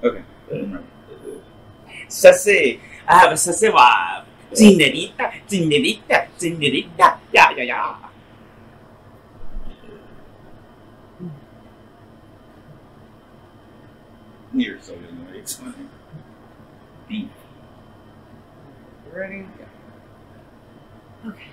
Okay. Sassy. I have a sassy wife. Senorita, senorita, senorita. Yeah, yeah, yeah. You're so good. It's funny. Beef. Ready? Yeah. Okay.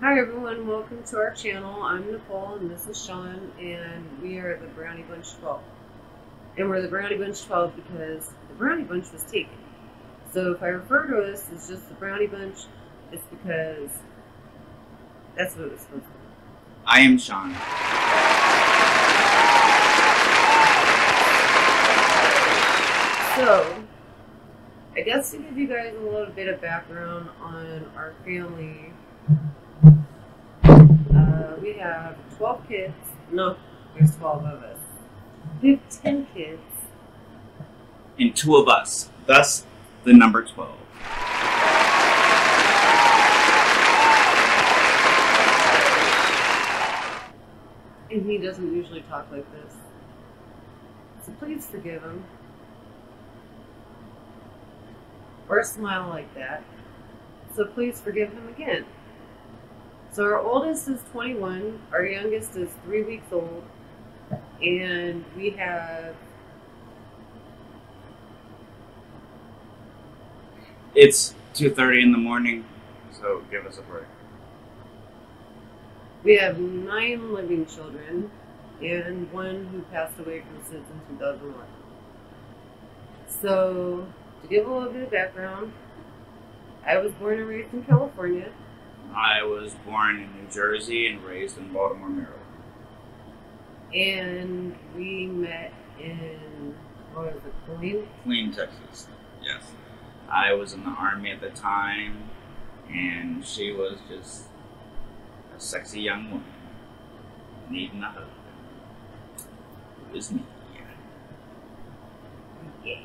Hi everyone, welcome to our channel. I'm Nicole and this is Sean, and we are the Brownie Bunch 12. And we're the Brownie Bunch 12 because the Brownie Bunch was taken. So if I refer to us as just the Brownie Bunch, it's because that's what it was supposed to be. I am Sean. So, I guess to give you guys a little bit of background on our family, we have 12 kids. No, there's 12 of us. We have 10 kids. And 2 of us. Thus, the number 12. And he doesn't usually talk like this. So please forgive him. Or smile like that. So please forgive him again. So our oldest is 21, our youngest is 3 weeks old, and we have... It's 2:30 in the morning, so give us a break. We have 9 living children, and 1 who passed away from SIDS in 2001. So, to give a little bit of background, I was born and raised in California. I was born in New Jersey and raised in Baltimore, Maryland. And we met in, what was it, Killeen? Killeen, Texas. Yes. I was in the Army at the time, and she was just a sexy young woman needing a husband. It was me. Yeah.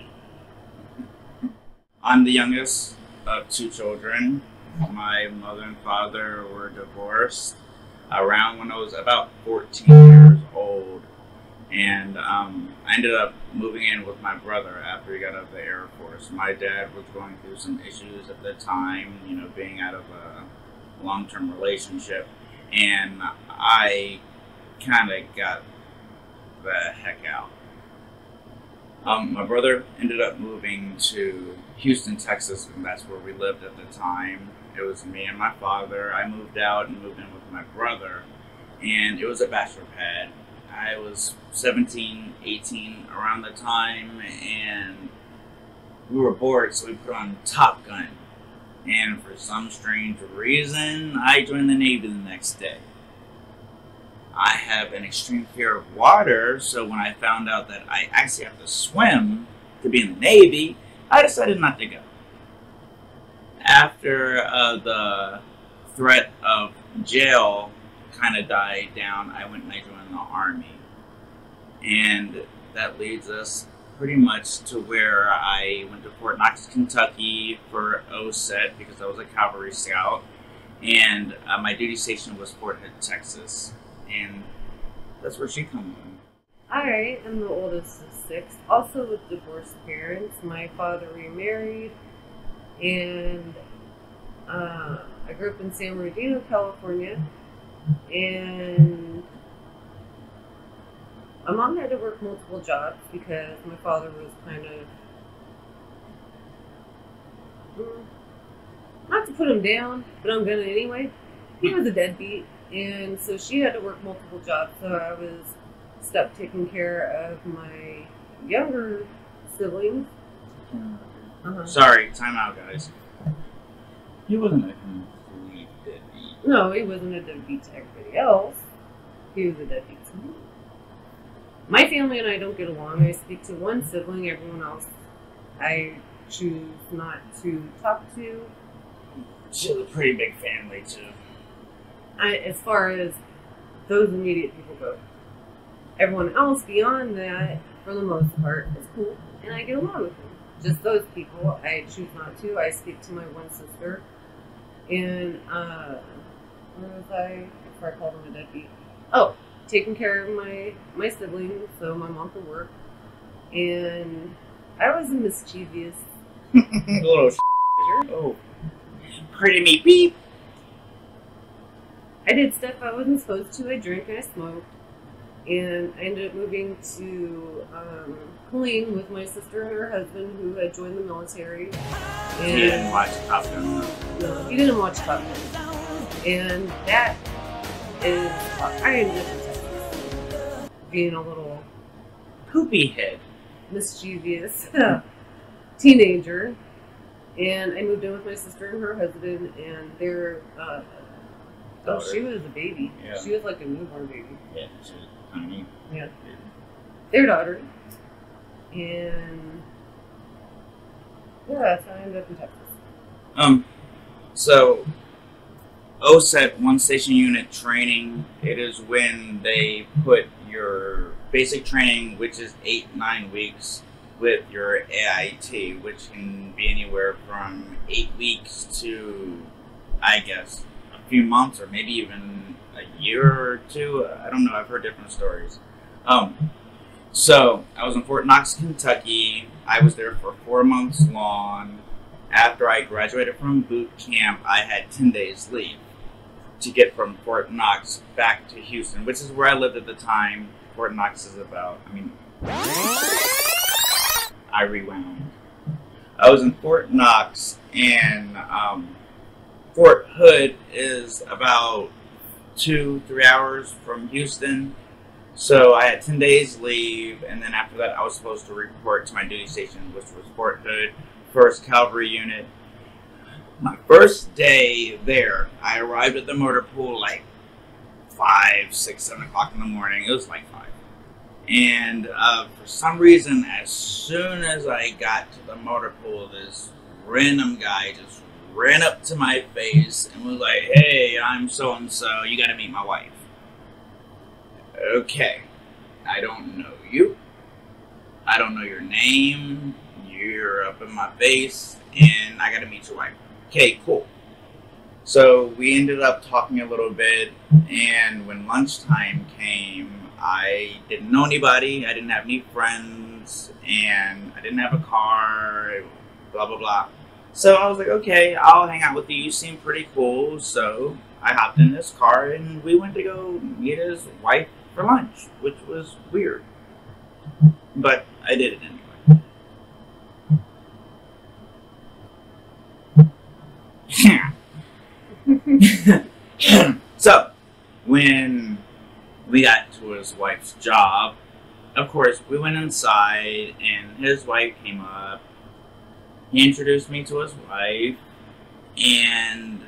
I'm the youngest of 2 children. My mother and father were divorced around when I was about 14 years old, and I ended up moving in with my brother after he got out of the Air Force. My dad was going through some issues at the time, you know, being out of a long-term relationship, and I kind of got the heck out. My brother ended up moving to Houston, Texas, and that's where we lived at the time. It was me and my father. I moved out and moved in with my brother, and it was a bachelor pad. I was 17, 18 around the time, and we were bored, so we put on Top Gun. And for some strange reason, I joined the Navy the next day. I have an extreme fear of water, so when I found out that I actually have to swim to be in the Navy, I decided not to go. After the threat of jail kind of died down, I went and I joined the Army. And that leads us pretty much to where I went to Fort Knox, Kentucky for OSET because I was a cavalry scout. And my duty station was Fort Hood, Texas. And that's where she comes in. I am the oldest of 6, also with divorced parents. My father remarried, and I grew up in San Bernardino, California, and my mom had to work multiple jobs because my father was kind of, not to put him down, but I'm gonna anyway. He was a deadbeat. And so she had to work multiple jobs, so I was stuck taking care of my younger siblings. Sorry, time out, guys. He wasn't a complete deadbeat. No, he wasn't a deadbeat to everybody else. He was a deadbeat to me. My family and I don't get along. I speak to one sibling, everyone else I choose not to talk to. She has a pretty big family, too. As far as those immediate people go. Everyone else beyond that, for the most part, is cool, and I get along with them. Just those people, I choose not to. I speak to my one sister, and where was I before I called him a deadbeat? Oh, taking care of my siblings, so my mom could work, and I was a mischievous little oh, pretty me beep. I did stuff I wasn't supposed to. I drank and I smoked. And I ended up moving to Killeen with my sister and her husband who had joined the military. And he didn't watch Top Gun. No, he didn't watch Top Gun. And that is, I ended up in Texas being a little poopy head, mischievous teenager. And I moved in with my sister and her husband, and their oh, she was a baby. Yeah. She was like a newborn baby. Yeah, she was tiny. Yeah. Their daughter. And yeah, so I ended up in Texas. So OSET, one station unit training, it is when they put your basic training, which is 8-9 weeks, with your AIT, which can be anywhere from 8 weeks to, I guess, a few months or maybe even a year or two. I don't know. I've heard different stories. So I was in Fort Knox, Kentucky. I was there for 4 months long. After I graduated from boot camp, I had 10 days leave to get from Fort Knox back to Houston, which is where I lived at the time. Fort Knox is about, I rewound. I was in Fort Knox, and Fort Hood is about 2-3 hours from Houston. So I had 10 days leave, and then after that I was supposed to report to my duty station, which was Fort Hood, 1st Cavalry Unit. My first day there, I arrived at the motor pool like 5, 6, 7 o'clock in the morning. It was like 5. And for some reason, as soon as I got to the motor pool, this random guy just ran up to my face and was like, "Hey, I'm so-and-so, you gotta meet my wife." Okay, I don't know you. I don't know your name. You're up in my face, and I gotta meet your wife. Okay, cool. So we ended up talking a little bit, and when lunchtime came, I didn't know anybody, I didn't have any friends, and I didn't have a car, blah, blah, blah. So I was like, okay, I'll hang out with you. You seem pretty cool. So I hopped in this car, and we went to go meet his wife for lunch, which was weird. But I did it anyway. his wife's job. Of course, we went inside, and his wife came up. He introduced me to his wife, and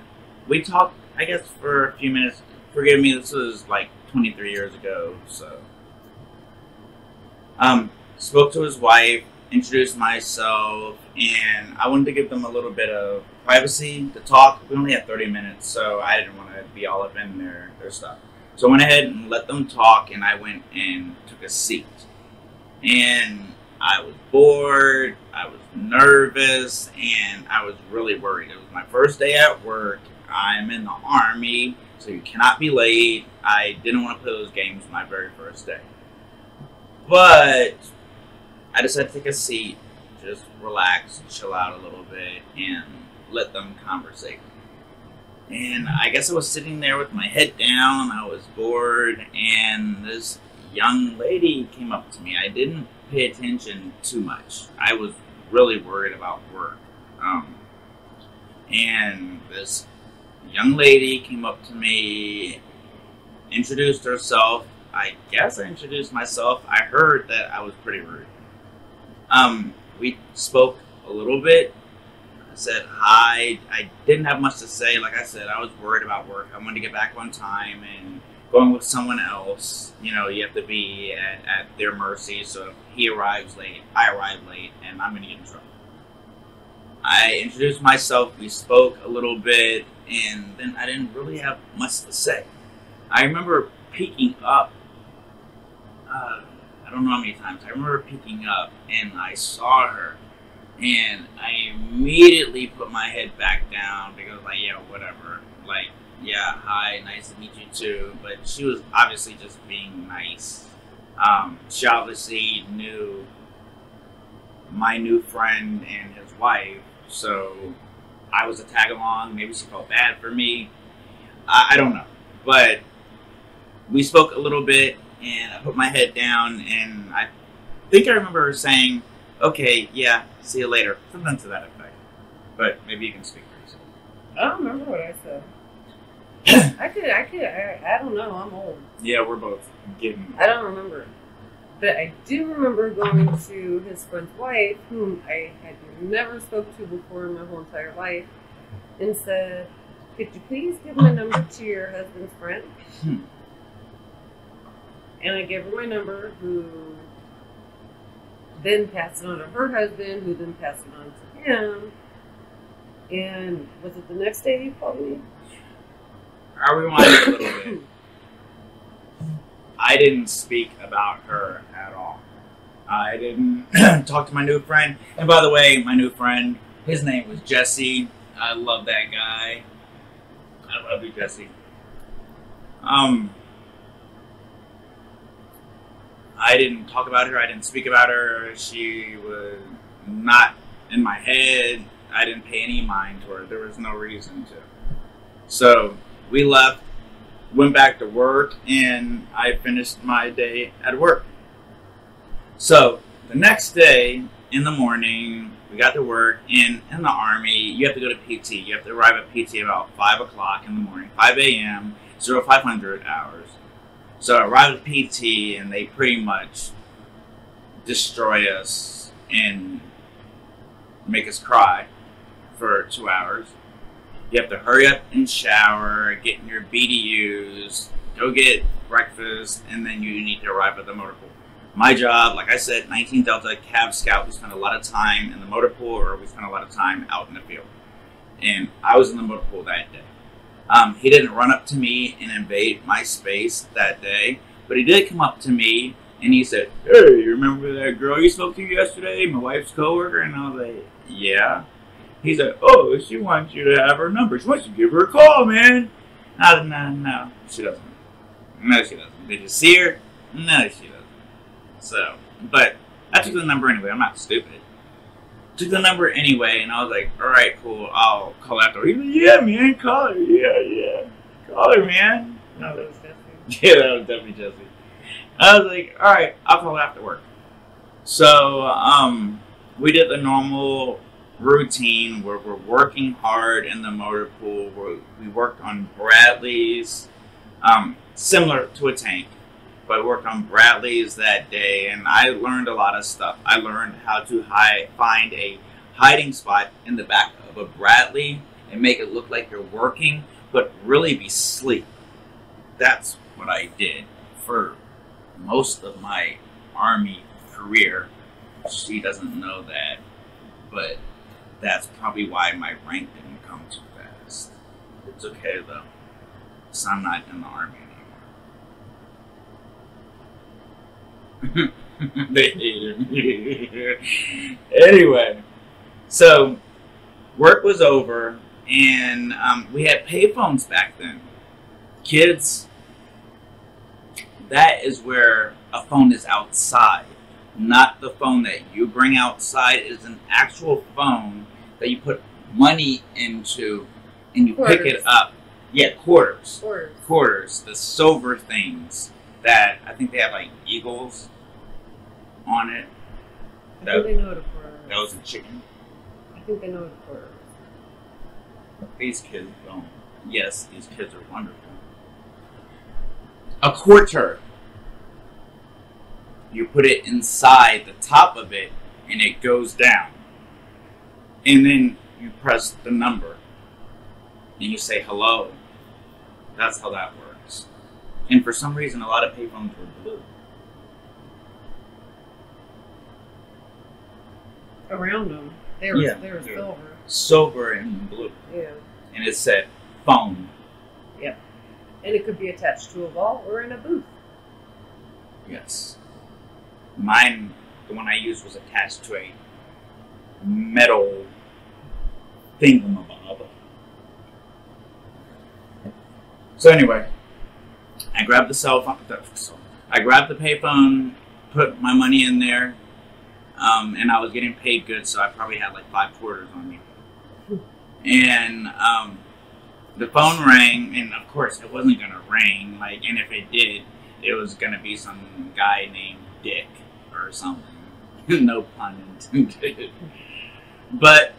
we talked, I guess, for a few minutes. Forgive me, this was like 23 years ago, so. Spoke to his wife, introduced myself, and I wanted to give them a little bit of privacy to talk. We only had 30 minutes, so I didn't want to be all up in their stuff. So I went ahead and let them talk, and I went and took a seat. And I was bored, I was nervous, and I was really worried. It was my first day at work. I'm in the Army, so you cannot be late. I didn't want to play those games my very first day. But I decided to take a seat, just relax, chill out a little bit, and let them conversate. And I guess I was sitting there with my head down, I was bored, and this young lady came up to me. I didn't pay attention too much. I was really worried about work. And this young lady came up to me, introduced herself. I guess I introduced myself. I heard that I was pretty rude. We spoke a little bit. I said hi. I didn't have much to say. Like I said, I was worried about work. I wanted to get back on time, and going with someone else, you know, you have to be at their mercy. So if he arrives late, I arrive late, and I'm going to get in trouble. I introduced myself. We spoke a little bit, and then I didn't really have much to say. I remember peeking up. I don't know how many times. I remember peeking up, and I saw her, and I immediately put my head back down because, like, yeah, whatever. Like, yeah, hi, nice to meet you too. But she was obviously just being nice. She obviously knew my new friend and his wife, so I was a tag along. Maybe she felt bad for me. I don't know. But we spoke a little bit, and I put my head down, and I think I remember her saying, okay, yeah, see you later. Something to that effect. But maybe you can speak for yourself. I don't remember what I said. I don't know, I'm old. Yeah, we're both getting... I don't remember. But I do remember going to his friend's wife, whom I had never spoke to before in my whole entire life, and said, could you please give my number to your husband's friend? And I gave her my number, who then passed it on to her husband, who then passed it on to him. And was it the next day he called me? I'll rewind a little bit. I didn't speak about her at all. I didn't talk to my new friend. And by the way, my new friend, his name was Jesse. I love that guy. I love you, Jesse. I didn't talk about her. I didn't speak about her. She was not in my head. I didn't pay any mind to her. There was no reason to. So we left, went back to work, and I finished my day at work. So the next day in the morning, we got to work, and in the Army, you have to go to PT. You have to arrive at PT about 5 o'clock in the morning, 5 a.m., 0500 hours. So I arrived at PT, and they pretty much destroy us and make us cry for 2 hours. You have to hurry up and shower, get in your BDUs, go get breakfast, and then you need to arrive at the motor pool. My job, like I said, 19 Delta Cav Scout, we spent a lot of time in the motor pool, or we spent a lot of time out in the field. And I was in the motor pool that day. He didn't run up to me and invade my space that day, but he did come up to me and he said, hey, you remember that girl you spoke to yesterday, my wife's coworker? And I was like, yeah. He said, oh, she wants you to have her number. She wants you to give her a call, man. No, she doesn't. No, she doesn't. Did you see her? No, she doesn't. So, but I took the number anyway. I'm not stupid. Took the number anyway, and I was like, all right, cool. I'll call after her. He was like, yeah, man, call her. Yeah. Call her, man. No, that was Jesse. Yeah, that was definitely Jesse. I was like, all right, I'll call after work. So, we did the normal routine where we're working hard in the motor pool. We worked on Bradleys, similar to a tank. But I worked on Bradley's that day, and I learned a lot of stuff. I learned how to find a hiding spot in the back of a Bradley and make it look like you're working, but really be asleep. That's what I did for most of my Army career. She doesn't know that, but that's probably why my rank didn't come too fast. It's okay though, because I'm not in the Army anymore. They hated me. Anyway, so work was over, and we had payphones back then. Kids, that is where a phone is outside. Not the phone that you bring outside. It is an actual phone that you put money into and you pick it up. Yeah, quarters. Quarters. The silver things that I think they have like eagles on it. I think they know what a quarter is. That was a chicken. I think they know what a quarter is. These kids don't. Yes, these kids are wonderful. A quarter. You put it inside the top of it, and it goes down. And then you press the number, and you say hello. That's how that works. And for some reason, a lot of payphones were blue. Around them, they were silver. Silver and blue. Yeah. And it said phone. Yeah. And it could be attached to a wall or in a booth. Yes. Mine, the one I used, was attached to a metal thingamabob. So anyway, I grabbed the cell phone. I grabbed the payphone, put my money in there, and I was getting paid good, so I probably had like 5 quarters on me. And the phone rang, and of course it wasn't gonna ring. And if it did, it was gonna be some guy named Dick or something. No pun intended. But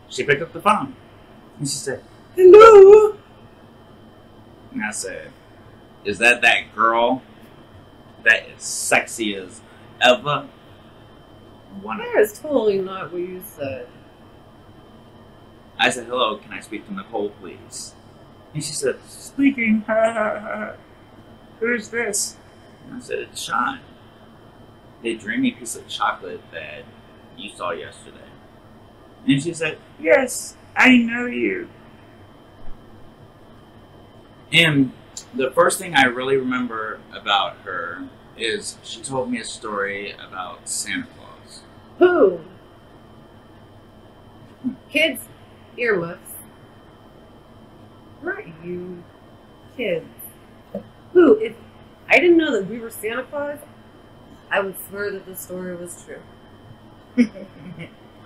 she picked up the phone and she said, "Hello." And I said, "Is that girl that is sexy as ever?" That is totally not what you said. I said, "Hello, can I speak to Nicole, please?" And she said, "Speaking. Who's this?" And I said, "It's Sean, the dreamy piece of chocolate that you saw yesterday." And she said, "Yes, I know you." And the first thing I really remember about her is she told me a story about Santa Claus. Who? Kids, earmuffs. Not you. Kids. Who? If I didn't know that we were Santa Claus, I would swear that the story was true.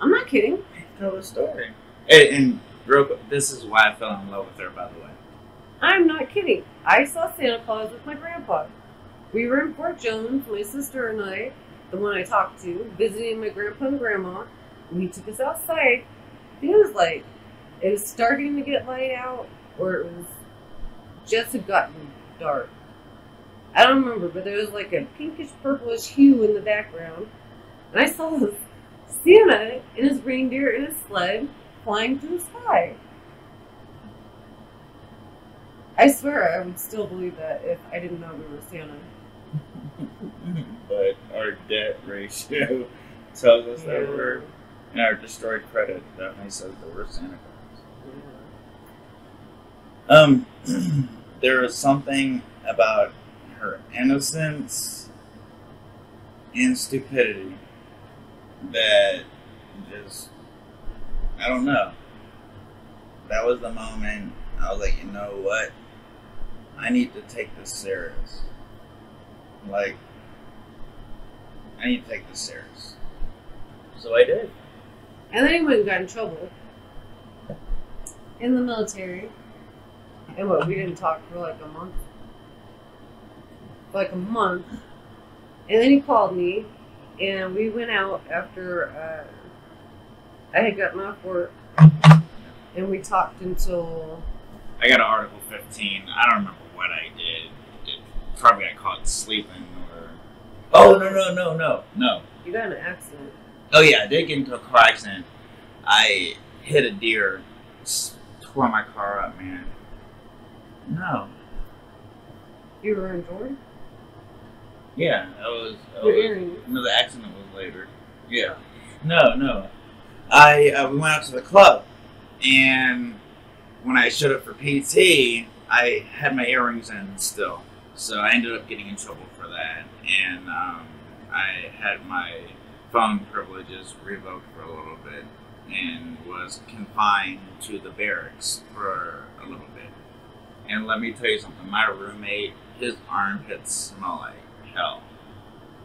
I'm not kidding. Tell the story. And real quick, this is why I fell in love with her, by the way. I'm not kidding. I saw Santa Claus with my grandpa. We were in Fort Jones, my sister and I, the one I talked to, visiting my grandpa and grandma. And he took us outside. I think it was starting to get light out, or it was just had gotten dark. I don't remember, but there was like a pinkish purplish hue in the background. And I saw Santa and his reindeer in his sled flying through the sky. I swear I would still believe that if I didn't know we were Santa. But our debt ratio tells us that we're, and our destroyed credit definitely says that we're Santa Claus. Yeah. There was something about her innocence and stupidity that just, I don't know. That was the moment I was like, you know what? I need to take this serious. I need to take this serious. So I did. And then he went and got in trouble in the military. And we didn't talk for like a month. And then he called me, and we went out after I had gotten off work. And we talked until... I got an Article 15. I don't remember what I did. probably got caught sleeping or. Oh no. You got in an accident. Oh yeah, I did get into a car accident. I hit a deer, tore my car up, man. No. You were injured? Yeah, no, the accident was later. Yeah. No. We went out to the club, and when I showed up for PT, I had my earrings in still, so I ended up getting in trouble for that, and I had my phone privileges revoked for a little bit, and was confined to the barracks for a little bit. And let me tell you something, my roommate, his armpits smell like hell.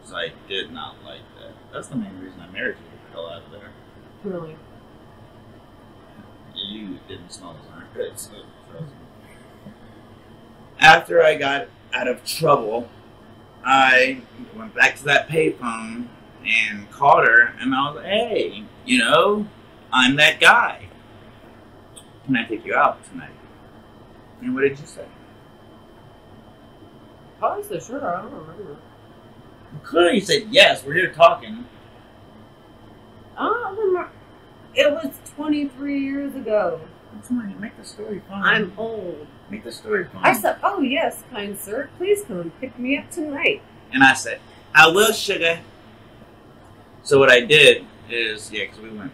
So I did not like that. That's the main reason I married you, to the hell out of there. Really? You didn't smell his armpits, so trust me. After I got out of trouble, I went back to that payphone and called her, and I was like, hey, I'm that guy. Can I take you out tonight? And what did you say? Probably said sure, I don't remember. Clearly you said yes, we're here talking. I don't remember. It was 23 years ago. Come on, make the story fun. I'm old. Make the story fun. I said, oh yes, kind sir, please come and pick me up tonight. And I said, I will, sugar. So what I did is, because we went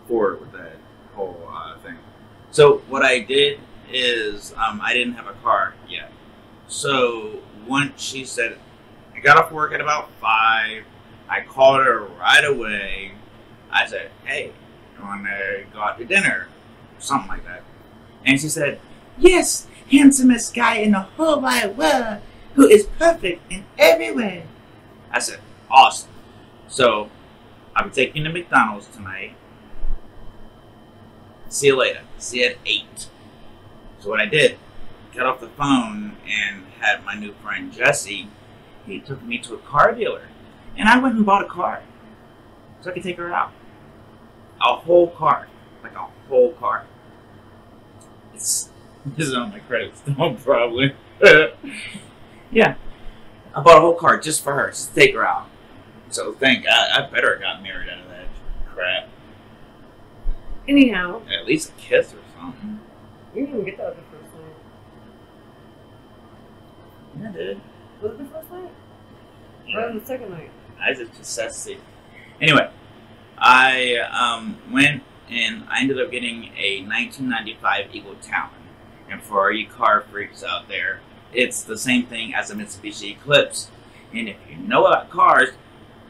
forward with that whole thing. So what I did is, I didn't have a car yet. So once she said, I got off work at about 5. I called her right away. I said, hey, you want to go out to dinner? Something like that. And she said, yes, handsomest guy in the whole wide world who is perfect in every way. I said, awesome. So I'll be taking you to McDonald's tonight. See you later. See you at 8. So what I did, got off the phone and had my new friend Jesse, he took me to a car dealer. And I went and bought a car so I could take her out. A whole car. Like a whole car. This is on my credit still, probably. Yeah. I bought a whole car just for her, to take her out. So thank God, I better have got married out of that crap. Anyhow. At least a kiss or something. You didn't even get that with the first night. Yeah, I did. Was it the first night? Or was it the second night? I just sassy. Anyway, I went and I ended up getting a 1995 Eagle Talon. And for all you car freaks out there, it's the same thing as a Mitsubishi Eclipse. And if you know about cars,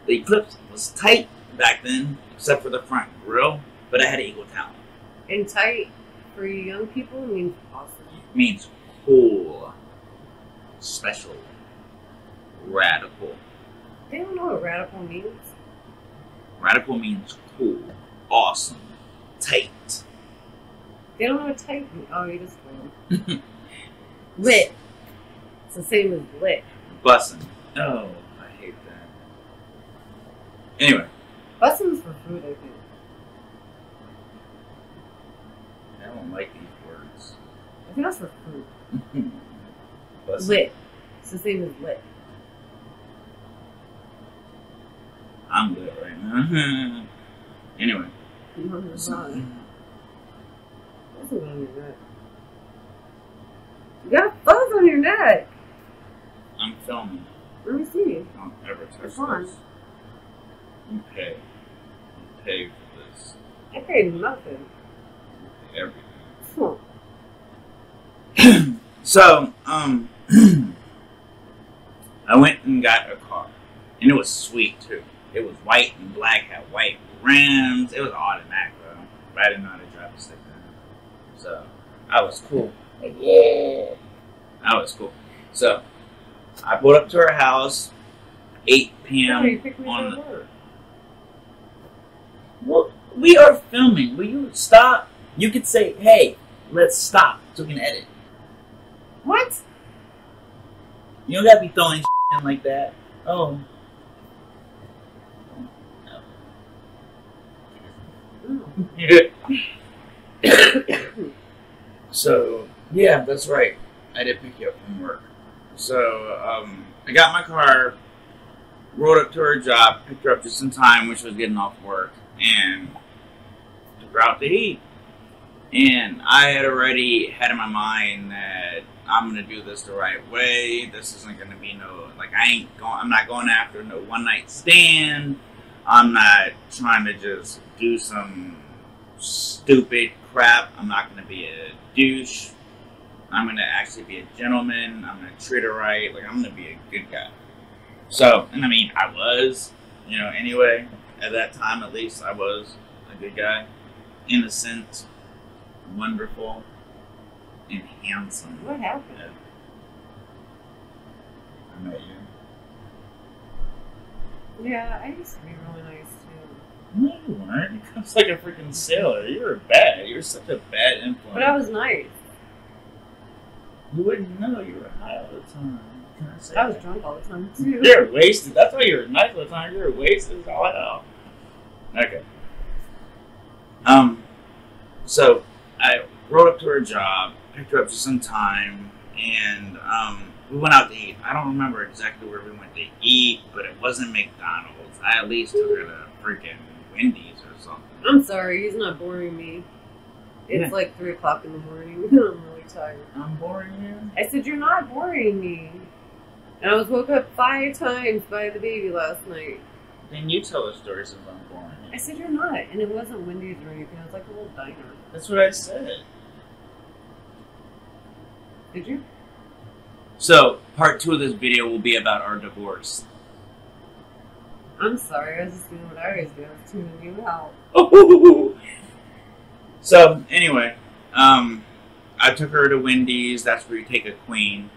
the Eclipse was tight back then, except for the front grille, but I had an Eagle Talon. And tight for you young people means awesome. Means cool, special, radical. They don't know what radical means. Radical means cool, awesome, tight. They don't know what tight means. Oh, you just told them. Lit. It's the same as lit. Bussin'. Oh, I hate that. Anyway. Bussin's for food, I think. I don't like these words. I think that's for food. Bussin'. Lit. It's the same as lit. I'm lit right now. Anyway. What's on your neck? You got a fuzz on your neck. I'm filming. Let me see. Don't ever touch It's on. this. You pay. You pay for this. I paid nothing. You pay everything. So, I went and got a car. And it was sweet, too. It was white and black, had white rims. It was automatic, though. But I didn't know how to drive a stick then. So, I was cool. Yeah. I was cool. So, I pulled up to her house, 8 p.m. on the... Well, we are filming. Will you stop? You could say, hey, let's stop so we can edit. What? You don't gotta be throwing in like that. Oh. So, yeah, that's right. I did pick you up from work. So I got my car, rolled up to her job, picked her up just in time when she was getting off work, and took her out to eat. And I had already had in my mind that I'm gonna do this the right way. This isn't gonna be I'm not going after no one night stand. I'm not trying to just do some stupid crap. I'm not gonna be a douche. I'm gonna actually be a gentleman. I'm gonna treat her right. Like, I'm gonna be a good guy. So, and I mean, I was, anyway, at that time at least, I was a good guy. Innocent, wonderful, and handsome. What happened? Yeah. I met you. Yeah, I used to be really nice too. No, you weren't. You come like a freaking sailor. You were bad. You were such a bad influence. But I was nice. You wouldn't know. You were high all the time. Can I say I was that? drunk all the time too. You're wasted. That's why you were nice all the time. You were wasted as all hell. Okay. So I rode up to her job, picked her up just in time, and we went out to eat. I don't remember exactly where we went to eat, but it wasn't McDonald's. I at least took her to freaking Wendy's or something. I'm sorry, he's not boring me. It's like 3 o'clock in the morning. I'm really tired. I'm boring you? I said, you're not boring me. And I was woke up 5 times by the baby last night. Then you tell the story since I'm boring you. I said, you're not. And it wasn't Wendy's or anything. It was like a little diner. That's what I said. Did you? So, part 2 of this video will be about our divorce. I'm sorry. I was just doing what I always do. I was tuning you out. So, anyway, I took her to Wendy's. That's where you take a queen.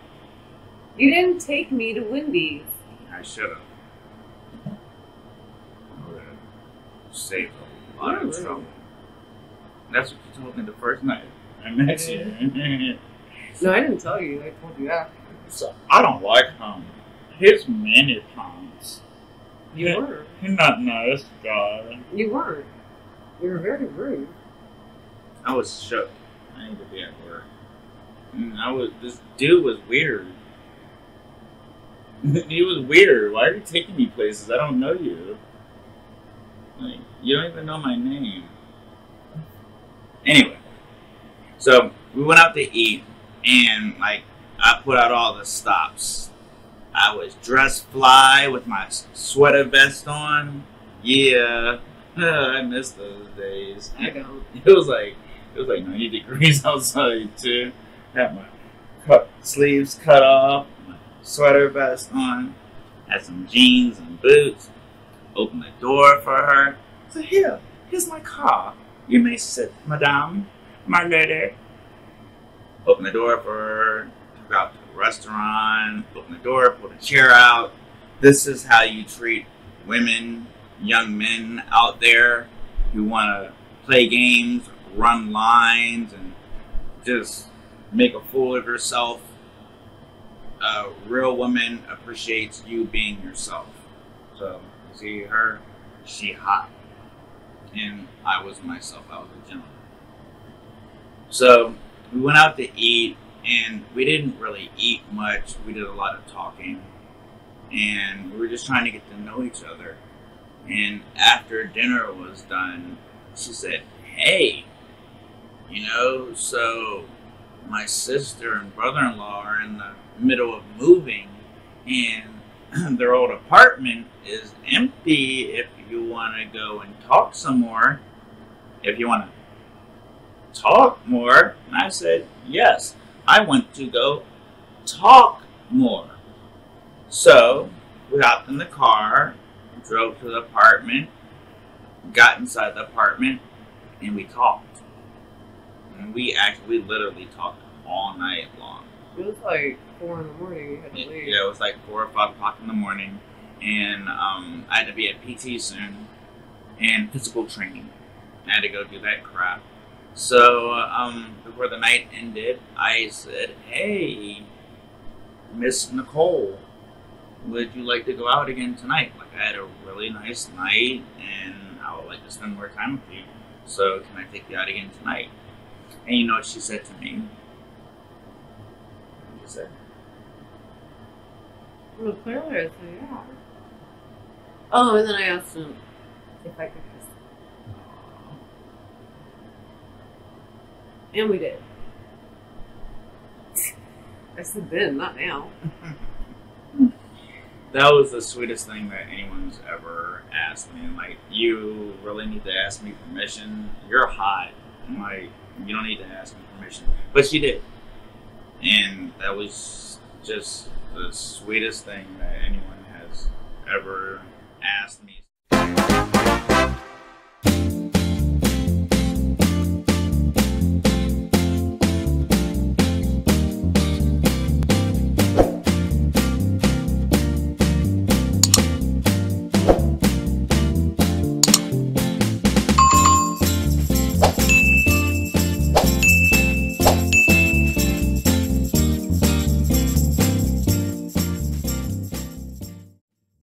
You didn't take me to Wendy's. I should have. Saved a lot of trouble. That's what you told me the first night I met you. No, I didn't tell you. I told you after. So, I don't like him. His many times. You were. You're not nice, guy. You weren't. You were very rude. I was shook. I need to be at work. This dude was weird. He was weird. Why are you taking me places? I don't know you. Like, you don't even know my name. Anyway, so we went out to eat, and I put out all the stops. I was dressed fly with my sweater vest on. Yeah, I miss those days. I don't. It was like 90 degrees outside too. Had my sleeves cut off, my sweater vest on, had some jeans and boots. Opened the door for her. Said, here's my car. You may sit, madame, my lady. Opened the door for her. Took her out to the restaurant. Opened the door, pulled a chair out. This is how you treat women, young men out there who want to play games, run lines, and just make a fool of yourself. A real woman appreciates you being yourself. So, see her, she hot. And I was myself, I was a gentleman. So, we went out to eat, and we didn't really eat much. We did a lot of talking. And we were just trying to get to know each other. And after dinner was done, she said, hey, so my sister and brother-in-law are in the middle of moving, and their old apartment is empty if you want to go and talk some more. If you want to talk more. And I said, yes, I want to go talk more. So we hopped in the car, drove to the apartment, got inside the apartment, and we talked. And we literally talked all night long. It was like 4 in the morning. You had to leave. Yeah, it was like 4 or 5 o'clock in the morning, and I had to be at PT soon, and physical training. I had to go do that crap. So before the night ended, I said, "Hey, Miss Nicole, would you like to go out again tonight? Like, I had a really nice night, and I would like to spend more time with you. So can I take you out again tonight?" And you know what she said to me? What did she say? Well, clearly I said yeah. Oh, and then I asked him if I could kiss him. And we did. I said then, not now. That was the sweetest thing that anyone's ever asked me. Like, you really need to ask me permission. You're hot. I'm like, you don't need to ask me permission. But she did. And that was just the sweetest thing that anyone has ever asked me.